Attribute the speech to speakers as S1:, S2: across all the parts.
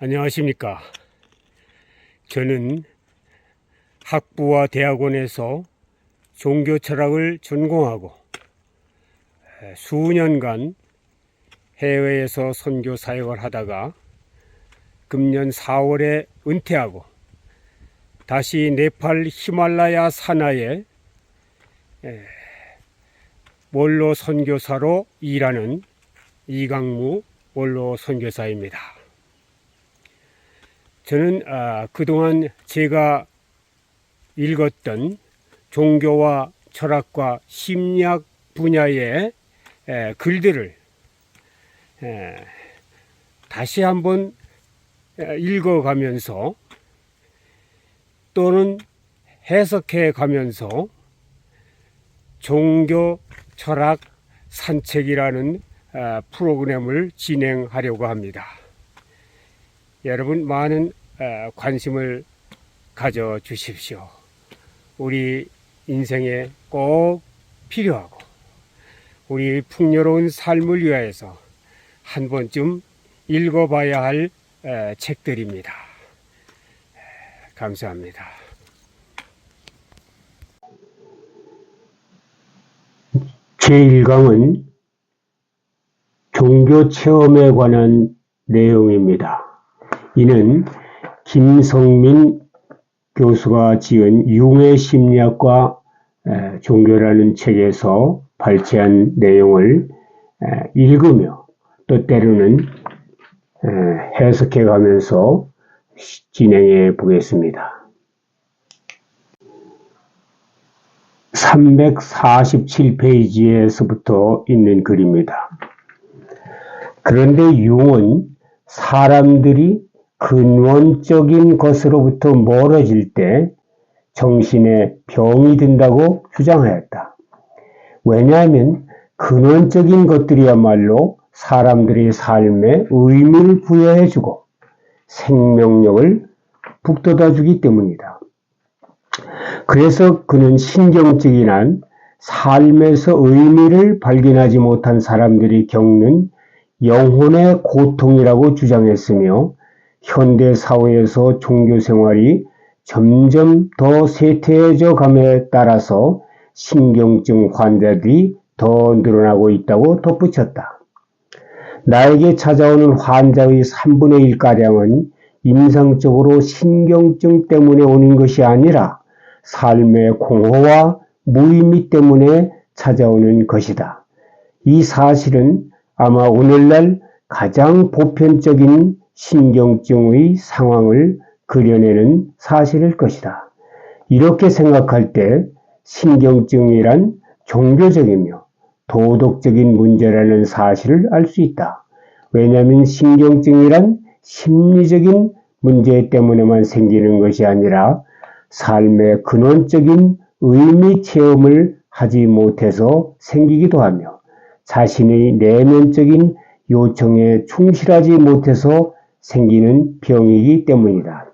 S1: 안녕하십니까. 저는 학부와 대학원에서 종교 철학을 전공하고 수년간 해외에서 선교 사역을 하다가 금년 4월에 은퇴하고 다시 네팔 히말라야 산하에 원로 선교사로 일하는 이강무 원로 선교사입니다. 저는 그동안 제가 읽었던 종교와 철학과 심리학 분야의 글들을 다시 한번 읽어가면서 또는 해석해 가면서 종교 철학 산책이라는 프로그램을 진행하려고 합니다. 여러분 많은 관심을 가져 주십시오. 우리 인생에 꼭 필요하고 우리 풍요로운 삶을 위하여서 한 번쯤 읽어봐야 할 책들입니다. 감사합니다. 제1강은 종교 체험에 관한 내용입니다. 이는 김성민 교수가 지은 융의 심리학과 종교라는 책에서 발췌한 내용을 읽으며 또 때로는 해석해 가면서 진행해 보겠습니다. 347페이지에서부터 있는 글입니다. 그런데 융은 사람들이 근원적인 것으로부터 멀어질 때 정신에 병이 든다고 주장하였다. 왜냐하면 근원적인 것들이야말로 사람들의 삶에 의미를 부여해주고 생명력을 북돋아주기 때문이다. 그래서 그는 신경증이란 삶에서 의미를 발견하지 못한 사람들이 겪는 영혼의 고통이라고 주장했으며 현대 사회에서 종교 생활이 점점 더 쇠퇴해져 감에 따라서 신경증 환자들이 더 늘어나고 있다고 덧붙였다. 나에게 찾아오는 환자의 3분의 1가량은 임상적으로 신경증 때문에 오는 것이 아니라 삶의 공허와 무의미 때문에 찾아오는 것이다. 이 사실은 아마 오늘날 가장 보편적인 신경증의 상황을 그려내는 사실일 것이다. 이렇게 생각할 때 신경증이란 종교적이며 도덕적인 문제라는 사실을 알 수 있다. 왜냐하면 신경증이란 심리적인 문제 때문에만 생기는 것이 아니라 삶의 근원적인 의미 체험을 하지 못해서 생기기도 하며 자신의 내면적인 요청에 충실하지 못해서 생기는 병이기 때문이다.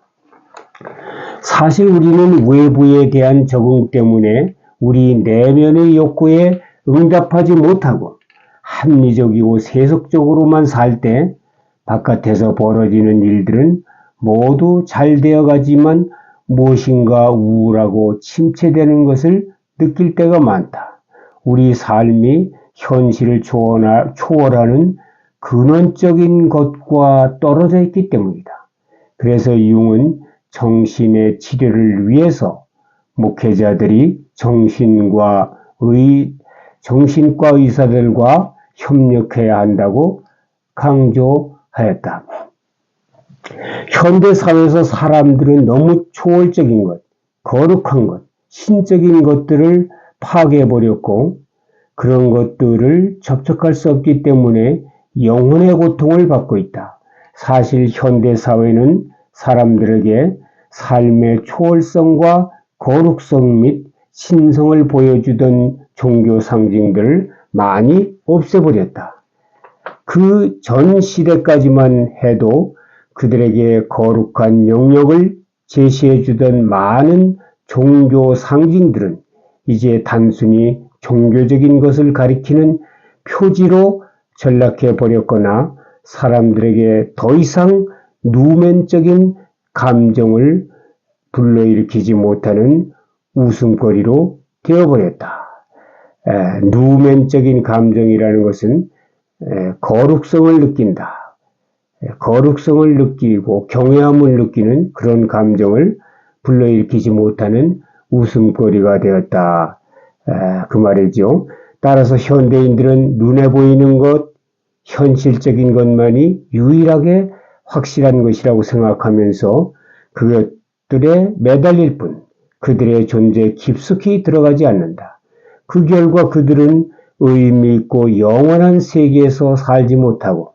S1: 사실 우리는 외부에 대한 적응 때문에 우리 내면의 욕구에 응답하지 못하고 합리적이고 세속적으로만 살 때 바깥에서 벌어지는 일들은 모두 잘 되어가지만 무엇인가 우울하고 침체되는 것을 느낄 때가 많다. 우리 삶이 현실을 초월하는 근원적인 것과 떨어져 있기 때문이다. 그래서 융은 정신의 치료를 위해서 목회자들이 정신과 의사들과 협력해야 한다고 강조하였다. 현대 사회에서 사람들은 너무 초월적인 것, 거룩한 것, 신적인 것들을 파괴해버렸고 그런 것들을 접촉할 수 없기 때문에 영혼의 고통을 받고 있다. 사실 현대 사회는 사람들에게 삶의 초월성과 거룩성 및 신성을 보여주던 종교 상징들을 많이 없애버렸다. 그 전 시대까지만 해도 그들에게 거룩한 영역을 제시해주던 많은 종교 상징들은 이제 단순히 종교적인 것을 가리키는 표지로 전락해 버렸거나 사람들에게 더 이상 누멘적인 감정을 불러일으키지 못하는 웃음거리로 되어버렸다. 누멘적인 감정이라는 것은 거룩성을 느낀다. 거룩성을 느끼고 경외함을 느끼는 그런 감정을 불러일으키지 못하는 웃음거리가 되었다. 그 말이죠. 따라서 현대인들은 눈에 보이는 것, 현실적인 것만이 유일하게 확실한 것이라고 생각하면서 그것들에 매달릴 뿐 그들의 존재에 깊숙이 들어가지 않는다. 그 결과 그들은 의미 있고 영원한 세계에서 살지 못하고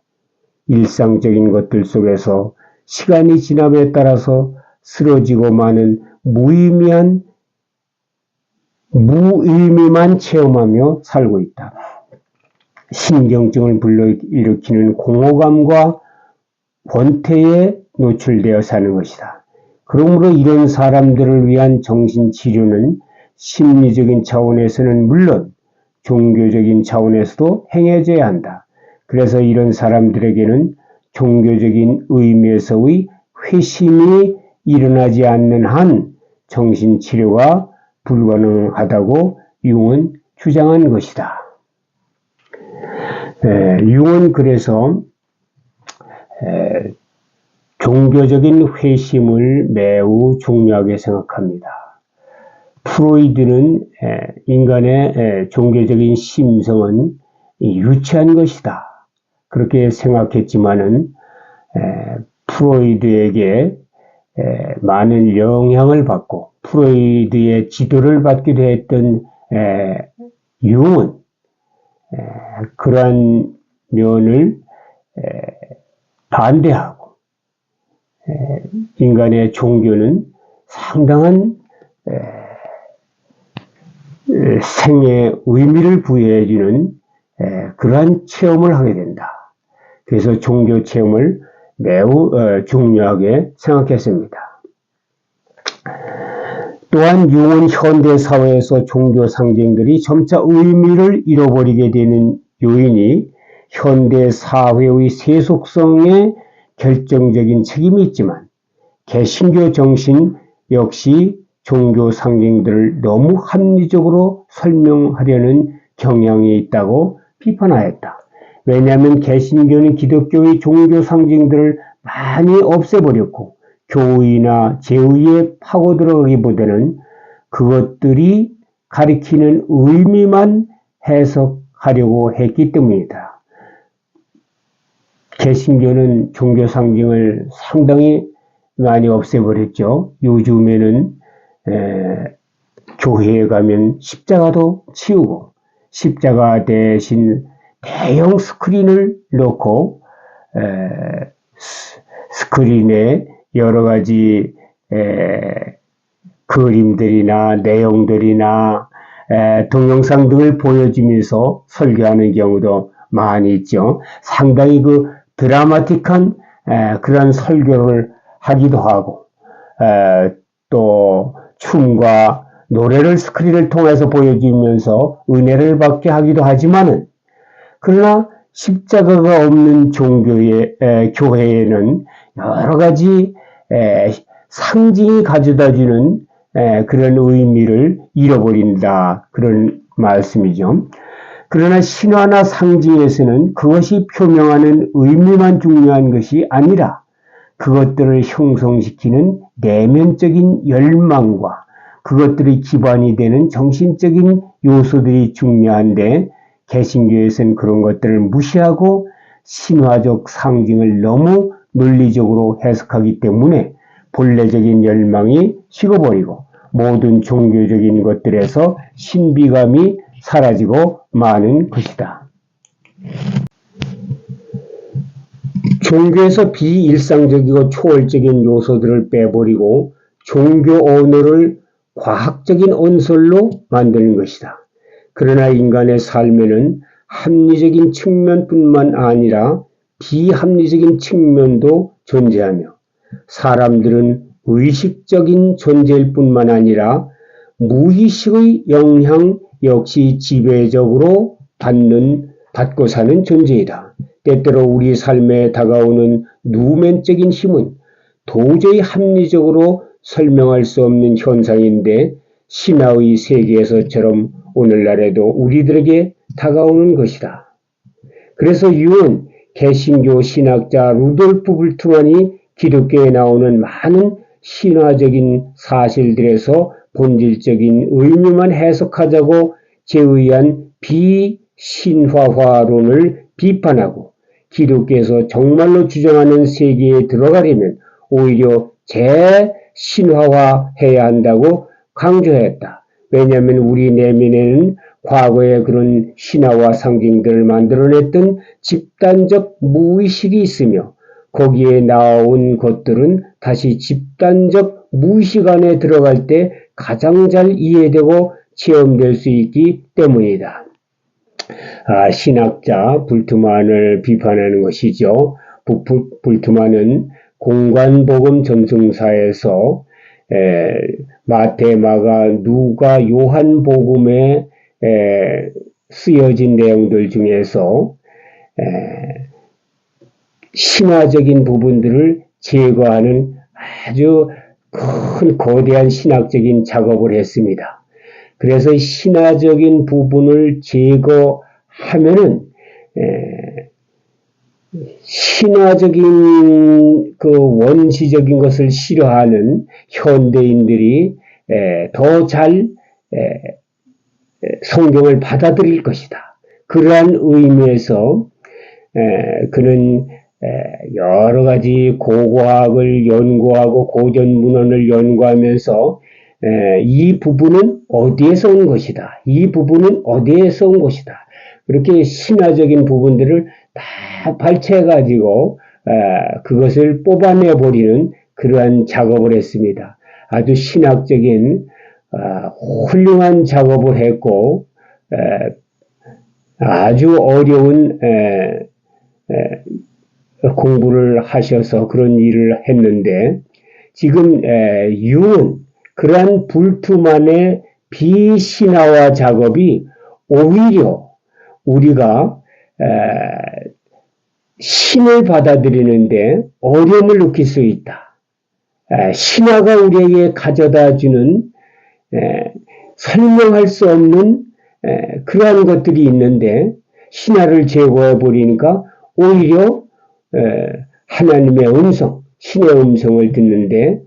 S1: 일상적인 것들 속에서 시간이 지남에 따라서 쓰러지고 마는 무의미만 체험하며 살고 있다. 신경증을 불러일으키는 공허감과 권태에 노출되어 사는 것이다. 그러므로 이런 사람들을 위한 정신치료는 심리적인 차원에서는 물론 종교적인 차원에서도 행해져야 한다. 그래서 이런 사람들에게는 종교적인 의미에서의 회심이 일어나지 않는 한 정신치료가 불가능하다고 융은 주장한 것이다. 융은 그래서 종교적인 회심을 매우 중요하게 생각합니다. 프로이드는 인간의 종교적인 심성은 유치한 것이다. 그렇게 생각했지만은 프로이드에게 많은 영향을 받고 프로이드의 지도를 받기도 했던 융은 그러한 면을 반대하고 인간의 종교는 상당한 생의 의미를 부여해주는 그러한 체험을 하게 된다. 그래서 종교 체험을 매우 중요하게 생각했습니다. 또한 융은 현대 사회에서 종교 상징들이 점차 의미를 잃어버리게 되는 요인이 현대 사회의 세속성에 결정적인 책임이 있지만 개신교 정신 역시 종교 상징들을 너무 합리적으로 설명하려는 경향이 있다고 비판하였다. 왜냐하면 개신교는 기독교의 종교 상징들을 많이 없애버렸고 교의나 제의에 파고들어가기보다는 그것들이 가리키는 의미만 해석하려고 했기 때문이다. 개신교는 종교 상징을 상당히 많이 없애버렸죠. 요즘에는 교회에 가면 십자가도 치우고 십자가 대신 대형 스크린을 놓고 스크린에 여러 가지 그림들이나 내용들이나 동영상 등을 보여주면서 설교하는 경우도 많이 있죠. 상당히 그 드라마틱한 그런 설교를 하기도 하고 또 춤과 노래를 스크린을 통해서 보여주면서 은혜를 받게 하기도 하지만은 그러나 십자가가 없는 교회에는 여러 가지 상징이 가져다주는 그런 의미를 잃어버린다. 그런 말씀이죠. 그러나 신화나 상징에서는 그것이 표명하는 의미만 중요한 것이 아니라 그것들을 형성시키는 내면적인 열망과 그것들이 기반이 되는 정신적인 요소들이 중요한데 개신교에서는 그런 것들을 무시하고 신화적 상징을 너무 논리적으로 해석하기 때문에 본래적인 열망이 식어버리고 모든 종교적인 것들에서 신비감이 사라지고 마는 것이다. 종교에서 비일상적이고 초월적인 요소들을 빼버리고 종교 언어를 과학적인 언설로 만드는 것이다. 그러나 인간의 삶에는 합리적인 측면뿐만 아니라 비합리적인 측면도 존재하며 사람들은 의식적인 존재일 뿐만 아니라 무의식의 영향 역시 지배적으로 받고 사는 존재이다. 때때로 우리 삶에 다가오는 누멘적인 힘은 도저히 합리적으로 설명할 수 없는 현상인데 신화의 세계에서처럼 오늘날에도 우리들에게 다가오는 것이다. 그래서 유은 개신교 신학자 루돌프 불트만이 기독교에 나오는 많은 신화적인 사실들에서 본질적인 의미만 해석하자고 제의한 비신화화론을 비판하고 기독교에서 정말로 주장하는 세계에 들어가려면 오히려 재신화화해야 한다고 강조했다. 왜냐하면 우리 내면에는 과거에 그런 신화와 상징들을 만들어냈던 집단적 무의식이 있으며 거기에 나온 것들은 다시 집단적 무의식 안에 들어갈 때 가장 잘 이해되고 체험될 수 있기 때문이다. 신학자 불트만을 비판하는 것이죠. 불트만은 공관복음 전승사에서 마태, 마가, 누가, 요한복음에 쓰여진 내용들 중에서 신화적인 부분들을 제거하는 아주 큰 거대한 신학적인 작업을 했습니다. 그래서 신화적인 부분을 제거하면은 신화적인 그 원시적인 것을 싫어하는 현대인들이 더 잘 성경을 받아들일 것이다. 그러한 의미에서 그는 여러 가지 고고학을 연구하고 고전 문헌을 연구하면서 이 부분은 어디에서 온 것이다. 이 부분은 어디에서 온 것이다. 그렇게 신화적인 부분들을 다 발췌해가지고 그것을 뽑아내버리는 그러한 작업을 했습니다. 아주 신학적인 훌륭한 작업을 했고 아주 어려운 공부를 하셔서 그런 일을 했는데 지금 유은 그러한 불트만의 비신화화 작업이 오히려 우리가 신을 받아들이는데 어려움을 느낄 수 있다. 신화가 우리에게 가져다주는 설명할 수 없는 그러한 것들이 있는데 신화를 제거해 버리니까 오히려 하나님의 음성, 신의 음성을 듣는데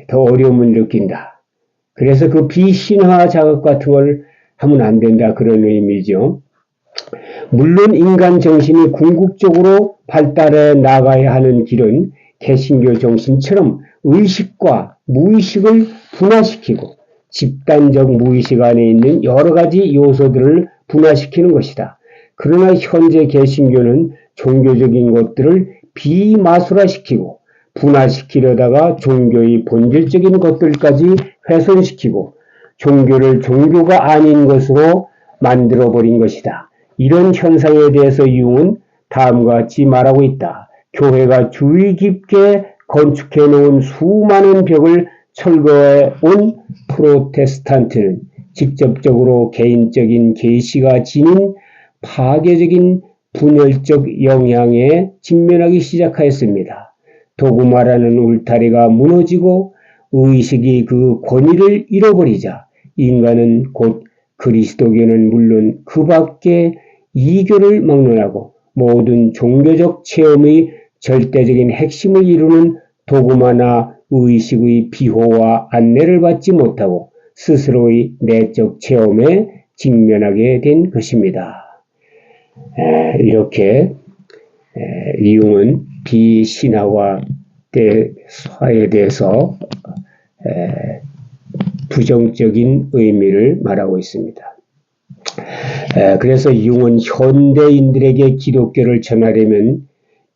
S1: 더 어려움을 느낀다. 그래서 그 비신화 작업 같은 걸 하면 안 된다. 그런 의미죠. 물론 인간 정신이 궁극적으로 발달해 나가야 하는 길은 개신교 정신처럼 의식과 무의식을 분화시키고 집단적 무의식 안에 있는 여러 가지 요소들을 분화시키는 것이다. 그러나 현재 개신교는 종교적인 것들을 비마술화시키고 분화시키려다가 종교의 본질적인 것들까지 훼손시키고 종교를 종교가 아닌 것으로 만들어버린 것이다. 이런 현상에 대해서 유응은 다음과 같이 말하고 있다. 교회가 주의 깊게 건축해 놓은 수많은 벽을 철거해 온 프로테스탄트는 직접적으로 개인적인 계시가 지닌 파괴적인 분열적 영향에 직면하기 시작하였습니다. 도구마라는 울타리가 무너지고 의식이 그 권위를 잃어버리자 인간은 곧 그리스도교는 물론 그 밖에 이교를 막론하고 모든 종교적 체험의 절대적인 핵심을 이루는 도구마나 의식의 비호와 안내를 받지 못하고 스스로의 내적 체험에 직면하게 된 것입니다. 이렇게 유응은 비신화화에 대해서 부정적인 의미를 말하고 있습니다. 그래서 유응은 현대인들에게 기독교를 전하려면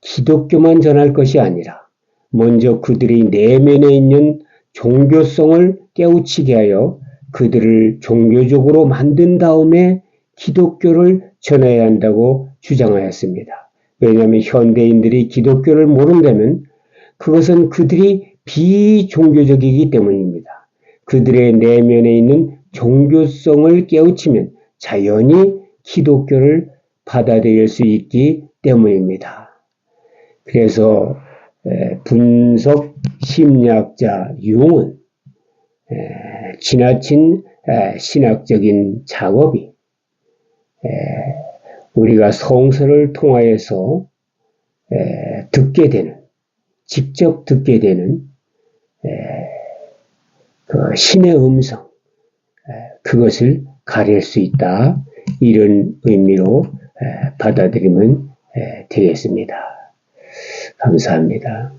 S1: 기독교만 전할 것이 아니라 먼저 그들의 내면에 있는 종교성을 깨우치게 하여 그들을 종교적으로 만든 다음에 기독교를 전해야 한다고 주장하였습니다. 왜냐하면 현대인들이 기독교를 모른다면 그것은 그들이 비종교적이기 때문입니다. 그들의 내면에 있는 종교성을 깨우치면 자연히 기독교를 받아들일 수 있기 때문입니다. 그래서 분석 심리학자 융은 지나친 신학적인 작업이 우리가 성서를 통하여서 듣게 되는, 직접 듣게 되는 그 신의 음성, 그것을 가릴 수 있다. 이런 의미로 받아들이면 되겠습니다. 감사합니다.